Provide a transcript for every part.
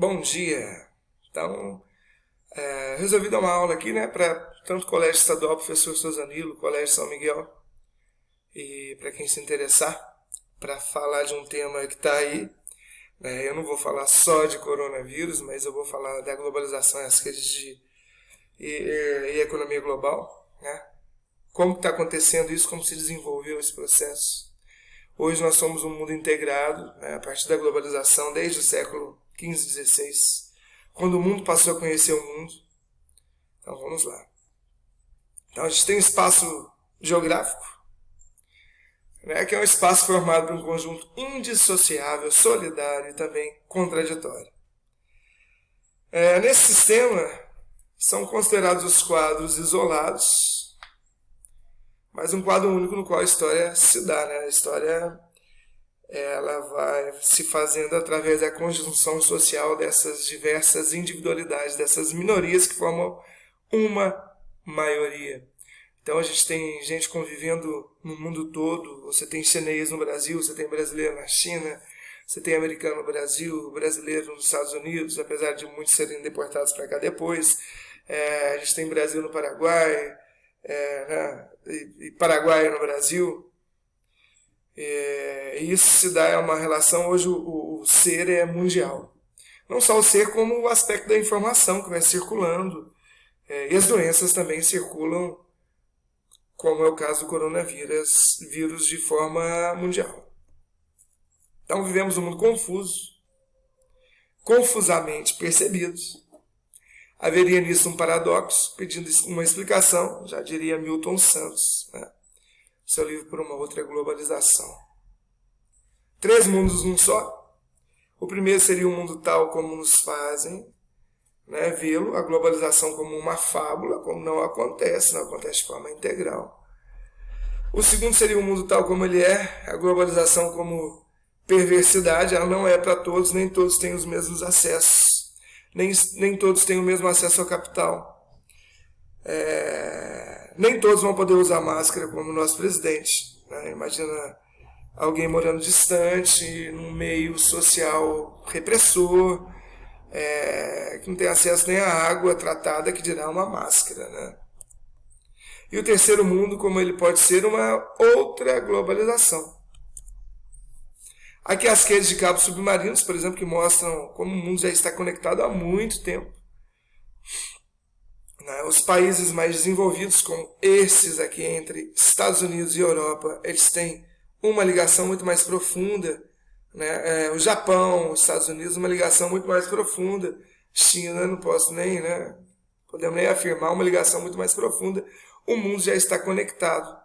Bom dia! Então, resolvi dar uma aula aqui, né, para tanto o Colégio Estadual Professor Souza Nilo, Colégio São Miguel, e para quem se interessar, para falar de um tema que está aí. Eu não vou falar só de coronavírus, mas eu vou falar da globalização e as redes e economia global, né? Como está acontecendo isso, como se desenvolveu esse processo. Hoje nós somos um mundo integrado, né, a partir da globalização, desde o século XV, XVI, quando o mundo passou a conhecer o mundo. Então vamos lá. Então a gente tem um espaço geográfico, né, que é um espaço formado por um conjunto indissociável, solidário e também contraditório. Nesse sistema são considerados os quadros isolados, mas um quadro único no qual a história se dá, né? A história ela vai se fazendo através da conjunção social dessas diversas individualidades, dessas minorias que formam uma maioria. Então a gente tem gente convivendo no mundo todo, você tem chinês no Brasil, você tem brasileiro na China, você tem americano no Brasil, brasileiro nos Estados Unidos, apesar de muitos serem deportados para cá depois. A gente tem Brasil no Paraguai, e Paraguai no Brasil. E isso se dá uma relação, hoje o ser é mundial. Não só o ser, como o aspecto da informação que vai circulando. E as doenças também circulam, como é o caso do coronavírus, de forma mundial. Então vivemos um mundo confuso, confusamente percebido. Haveria nisso um paradoxo, pedindo uma explicação, já diria Milton Santos, né? Seu livro Por uma Outra Globalização. 3 mundos num só. O primeiro seria um mundo tal como nos fazem, né, vê-lo, a globalização como uma fábula, como não acontece de forma integral. O segundo seria um mundo tal como ele é, a globalização como perversidade, ela não é para todos, nem todos têm os mesmos acessos, nem todos têm o mesmo acesso ao capital. Nem todos vão poder usar máscara como o nosso presidente, né? Imagina alguém morando distante, num meio social repressor, que não tem acesso nem à água tratada, que dirá uma máscara, né? E o terceiro mundo, como ele pode ser uma outra globalização. Aqui as redes de cabos submarinos, por exemplo, que mostram como o mundo já está conectado há muito tempo. Os países mais desenvolvidos, como esses aqui entre Estados Unidos e Europa, eles têm uma ligação muito mais profunda, né? O Japão, os Estados Unidos, uma ligação muito mais profunda. China, não posso nem, né? Podemos nem afirmar uma ligação muito mais profunda. O mundo já está conectado,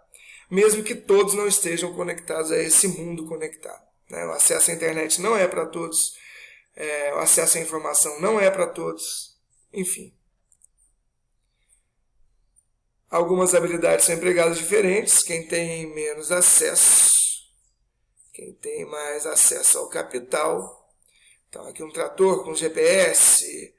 mesmo que todos não estejam conectados a esse mundo conectado, né? O acesso à internet não é para todos, o acesso à informação não é para todos, enfim. Algumas habilidades são empregadas diferentes, quem tem menos acesso, quem tem mais acesso ao capital. Então aqui um trator com GPS,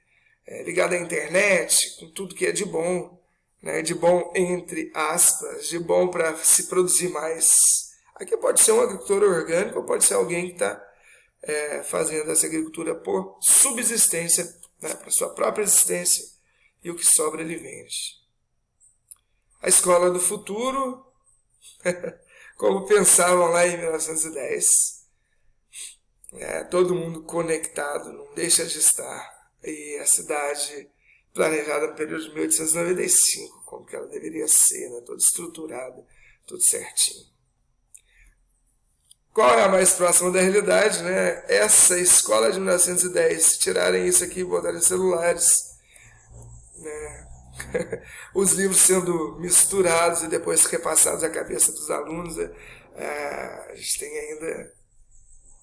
ligado à internet, com tudo que é de bom, né? De bom entre aspas, de bom para se produzir mais. Aqui pode ser um agricultor orgânico ou pode ser alguém que está fazendo essa agricultura por subsistência, né? Para sua própria existência, e o que sobra ele vende. A escola do futuro, como pensavam lá em 1910, todo mundo conectado, não deixa de estar. E a cidade planejada no período de 1895, como que ela deveria ser, né? Toda estruturada, tudo certinho. Qual é a mais próxima da realidade, né? Essa escola de 1910, se tirarem isso aqui e botarem celulares, né? Os livros sendo misturados e depois repassados à cabeça dos alunos, a gente tem ainda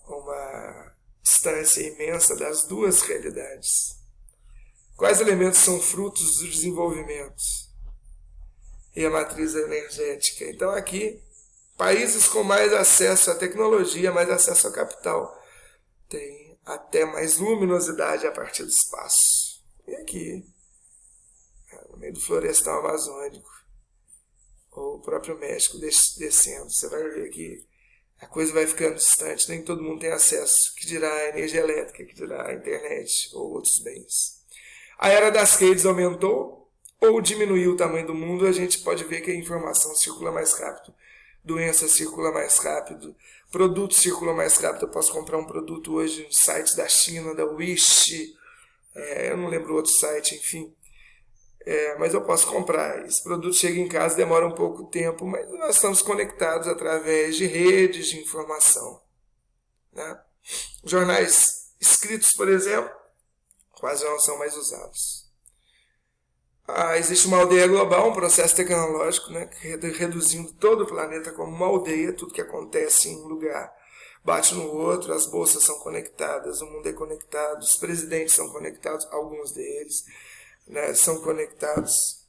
uma distância imensa das duas realidades. Quais elementos são frutos do desenvolvimento? E a matriz energética. Então aqui, países com mais acesso à tecnologia, mais acesso ao capital, têm até mais luminosidade a partir do espaço. E aqui, no meio do florestal amazônico, ou o próprio México descendo, você vai ver que a coisa vai ficando distante, nem todo mundo tem acesso, que dirá a energia elétrica, que dirá a internet ou outros bens. A era das redes aumentou ou diminuiu o tamanho do mundo, a gente pode ver que a informação circula mais rápido, doença circula mais rápido, produtos circulam mais rápido. Eu posso comprar um produto hoje no site da China, da Wish, eu não lembro outro site, enfim. Mas eu posso comprar. Esse produto chega em casa, demora um pouco tempo, mas nós estamos conectados através de redes de informação. Né? Jornais escritos, por exemplo, quase não são mais usados. Existe uma aldeia global, um processo tecnológico, né, reduzindo todo o planeta como uma aldeia. Tudo que acontece em um lugar bate no outro, as bolsas são conectadas, o mundo é conectado, os presidentes são conectados, alguns deles, né, são conectados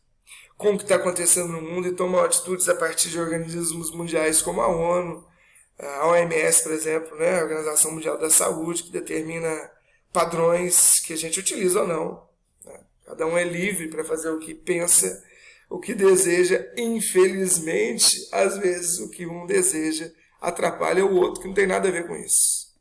com o que está acontecendo no mundo e tomam atitudes a partir de organismos mundiais como a ONU, a OMS, por exemplo, né, a Organização Mundial da Saúde, que determina padrões que a gente utiliza ou não. Né. Cada um é livre para fazer o que pensa, o que deseja. Infelizmente, às vezes o que um deseja atrapalha o outro, que não tem nada a ver com isso.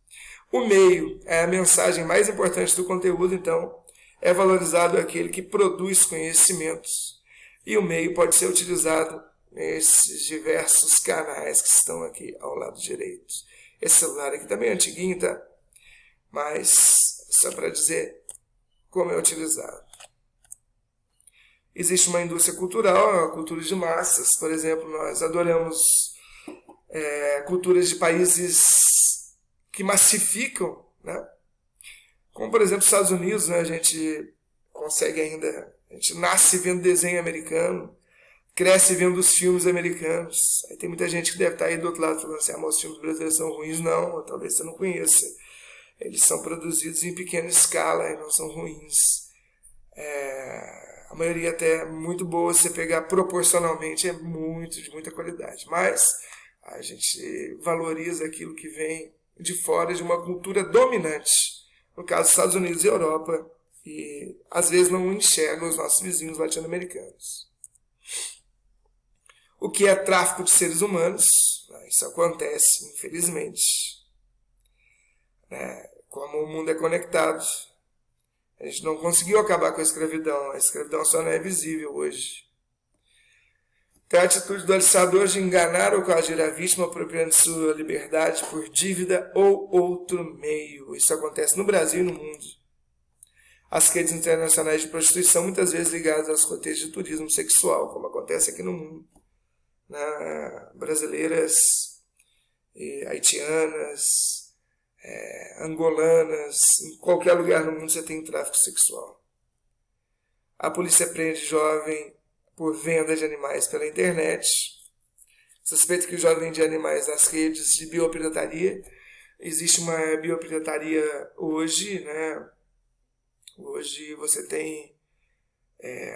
O meio é a mensagem mais importante do conteúdo, então é valorizado aquele que produz conhecimentos. E o meio pode ser utilizado nesses diversos canais que estão aqui ao lado direito. Esse celular aqui também é antiguinho, tá? Mas só para dizer como é utilizado. Existe uma indústria cultural, uma cultura de massas. Por exemplo, nós adoramos culturas de países que massificam, né? Como, por exemplo, os Estados Unidos, né? A gente consegue ainda... A gente nasce vendo desenho americano, cresce vendo os filmes americanos. Aí tem muita gente que deve estar aí do outro lado falando assim, os filmes brasileiros são ruins. Não, talvez você não conheça. Eles são produzidos em pequena escala e não são ruins. A maioria até é muito boa, se você pegar proporcionalmente, é de muita qualidade. Mas a gente valoriza aquilo que vem de fora de uma cultura dominante. No caso, Estados Unidos e Europa, e às vezes não enxergam os nossos vizinhos latino-americanos. O que é tráfico de seres humanos? Isso acontece, infelizmente. Como o mundo é conectado, a gente não conseguiu acabar com a escravidão só não é visível hoje. Tem a atitude do aliciador de enganar ou coagir a vítima, apropriando sua liberdade por dívida ou outro meio. Isso acontece no Brasil e no mundo. As redes internacionais de prostituição, muitas vezes ligadas aos roteiros de turismo sexual, como acontece aqui no mundo. Brasileiras, haitianas, angolanas, em qualquer lugar no mundo você tem tráfico sexual. A polícia prende jovem por venda de animais pela internet. Suspeita que o jovem vende animais nas redes de biopirataria. Existe uma biopirataria hoje, né? Hoje você tem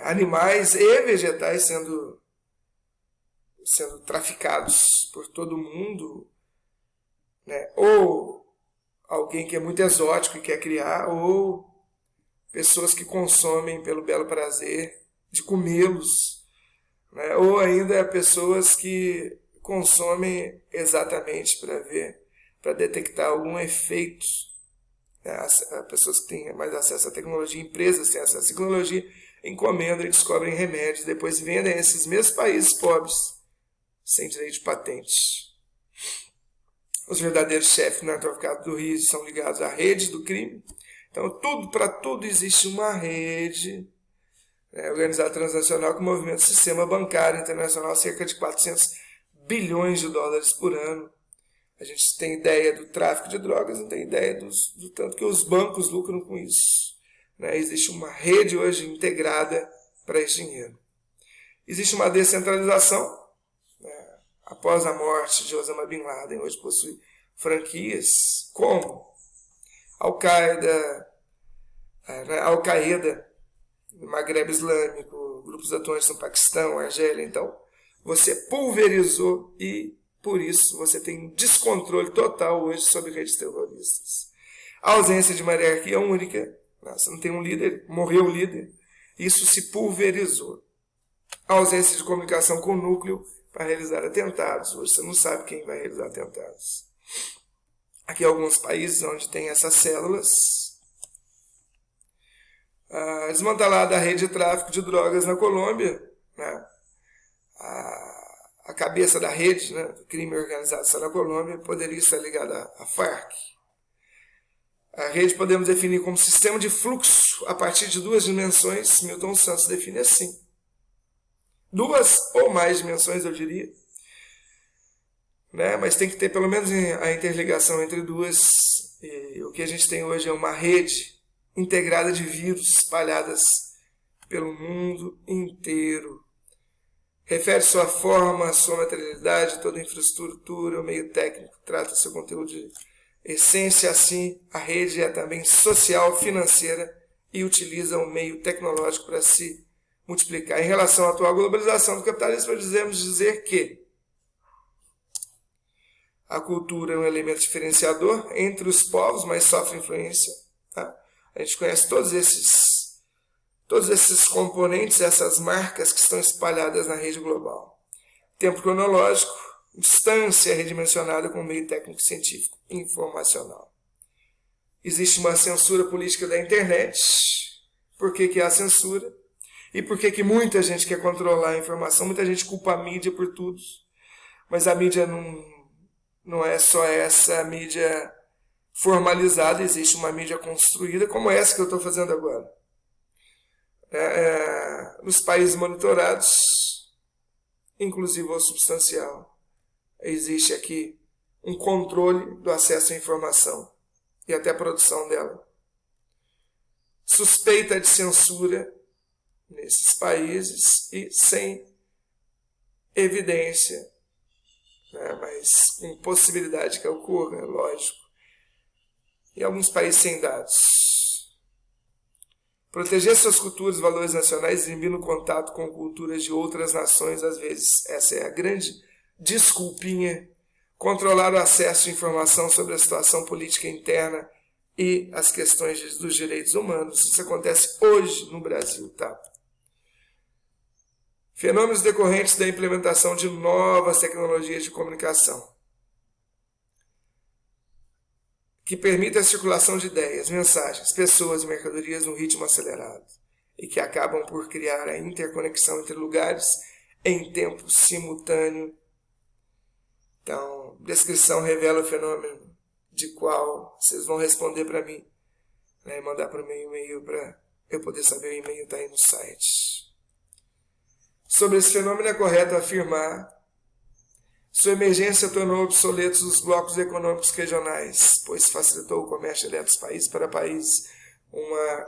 animais e vegetais sendo traficados por todo mundo, né? Ou alguém que é muito exótico e quer criar, ou pessoas que consomem pelo belo prazer de comê-los, né? Ou ainda pessoas que consomem exatamente para detectar algum efeito. As pessoas que têm mais acesso à tecnologia, empresas têm acesso à tecnologia, encomendam e descobrem remédios, depois vendem a esses mesmos países pobres, sem direito de patente. Os verdadeiros chefes do narcotráfico do Rio são ligados à rede do crime. Então, para tudo existe uma rede organizada transnacional que movimenta o sistema bancário internacional, cerca de 400 bilhões de dólares por ano. A gente tem ideia do tráfico de drogas, não tem ideia do tanto que os bancos lucram com isso. Existe uma rede hoje integrada para esse dinheiro. Existe uma descentralização. Após a morte de Osama Bin Laden, hoje possui franquias como Al-Qaeda, no Maghreb Islâmico, grupos atuantes no Paquistão, Argélia. Então, você pulverizou e, por isso, você tem descontrole total hoje sobre redes terroristas. A ausência de uma hierarquia única, você não tem um líder, morreu o líder, isso se pulverizou. A ausência de comunicação com o núcleo para realizar atentados. Hoje você não sabe quem vai realizar atentados. Aqui alguns países onde tem essas células. Desmantelada a rede de tráfico de drogas na Colômbia, né? A cabeça da rede, né, do crime organizado está na Colômbia, poderia estar ligada à Farc. A rede podemos definir como sistema de fluxo a partir de duas dimensões. Milton Santos define assim. Duas ou mais dimensões, eu diria. Né? Mas tem que ter pelo menos a interligação entre duas. E o que a gente tem hoje é uma rede integrada de vírus espalhadas pelo mundo inteiro. Refere sua forma, sua materialidade, toda a infraestrutura, o meio técnico, trata seu conteúdo de essência. Assim, a rede é também social, financeira e utiliza o meio tecnológico para se multiplicar. Em relação à atual globalização do capitalismo, podemos dizer que a cultura é um elemento diferenciador entre os povos, mas sofre influência. Tá? A gente conhece todos esses componentes, essas marcas que estão espalhadas na rede global. Tempo cronológico, distância redimensionada com o meio técnico, científico e informacional. Existe uma censura política da internet. Por que há censura? E por que muita gente quer controlar a informação? Muita gente culpa a mídia por tudo. Mas a mídia não é só essa mídia formalizada, existe uma mídia construída, como essa que eu estou fazendo agora. Nos países monitorados, inclusive o substancial, existe aqui um controle do acesso à informação e até a produção dela. Suspeita de censura nesses países e sem evidência, mas com possibilidade que ocorra, lógico. E alguns países sem dados. Proteger suas culturas e valores nacionais inibindo o contato com culturas de outras nações, às vezes, essa é a grande desculpinha. Controlar o acesso à informação sobre a situação política interna e as questões dos direitos humanos. Isso acontece hoje no Brasil, tá? Fenômenos decorrentes da implementação de novas tecnologias de comunicação que permitem a circulação de ideias, mensagens, pessoas e mercadorias num ritmo acelerado e que acabam por criar a interconexão entre lugares em tempo simultâneo. Então, descrição revela o fenômeno de qual vocês vão responder para mim, né, e mandar para o meu e-mail para eu poder saber. O e-mail está aí no site. Sobre esse fenômeno é correto afirmar: sua emergência tornou obsoletos os blocos econômicos regionais, pois facilitou o comércio direto dos países para países, uma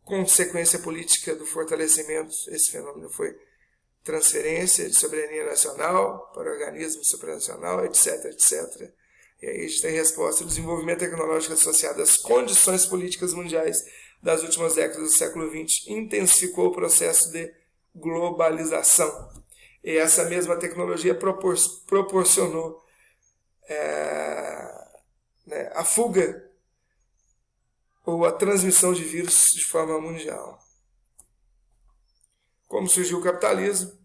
consequência política do fortalecimento. Esse fenômeno foi transferência de soberania nacional para organismo supranacional, etc, etc. E aí a gente tem resposta: o desenvolvimento tecnológico associado às condições políticas mundiais das últimas décadas do século XX intensificou o processo de globalização. E essa mesma tecnologia proporcionou a fuga ou a transmissão de vírus de forma mundial. Como surgiu o capitalismo?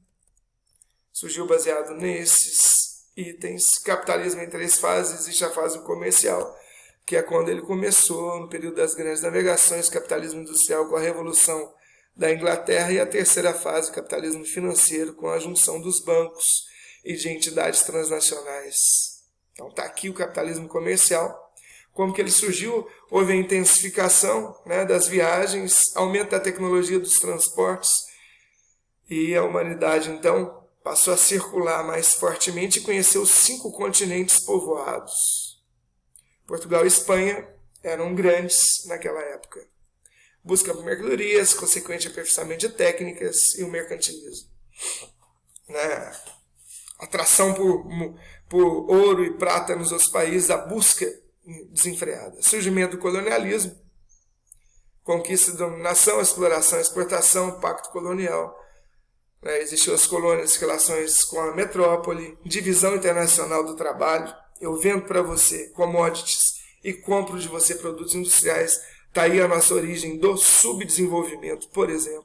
Surgiu baseado nesses itens. Capitalismo em 3 fases. Existe a fase comercial, que é quando ele começou, no período das grandes navegações, capitalismo industrial com a Revolução da Inglaterra, e a terceira fase, capitalismo financeiro, com a junção dos bancos e de entidades transnacionais. Então está aqui o capitalismo comercial. Como que ele surgiu? Houve a intensificação, né, das viagens, aumento da tecnologia dos transportes, e a humanidade então passou a circular mais fortemente e conheceu os 5 continentes povoados. Portugal e Espanha eram grandes naquela época. Busca por mercadorias, consequente aperfeiçoamento de técnicas e o mercantilismo. Atração por ouro e prata nos outros países, a busca desenfreada. Surgimento do colonialismo, conquista e dominação, exploração, exportação, pacto colonial. Existiam as colônias, relações com a metrópole, divisão internacional do trabalho. Eu vendo para você commodities e compro de você produtos industriais. Está aí a nossa origem do subdesenvolvimento, por exemplo.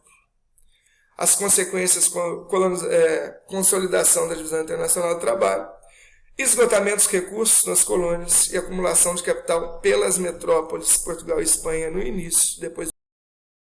As consequências, consolidação da divisão internacional do trabalho esgotamento dos recursos nas colônias e acumulação de capital pelas metrópoles Portugal e Espanha no início, depois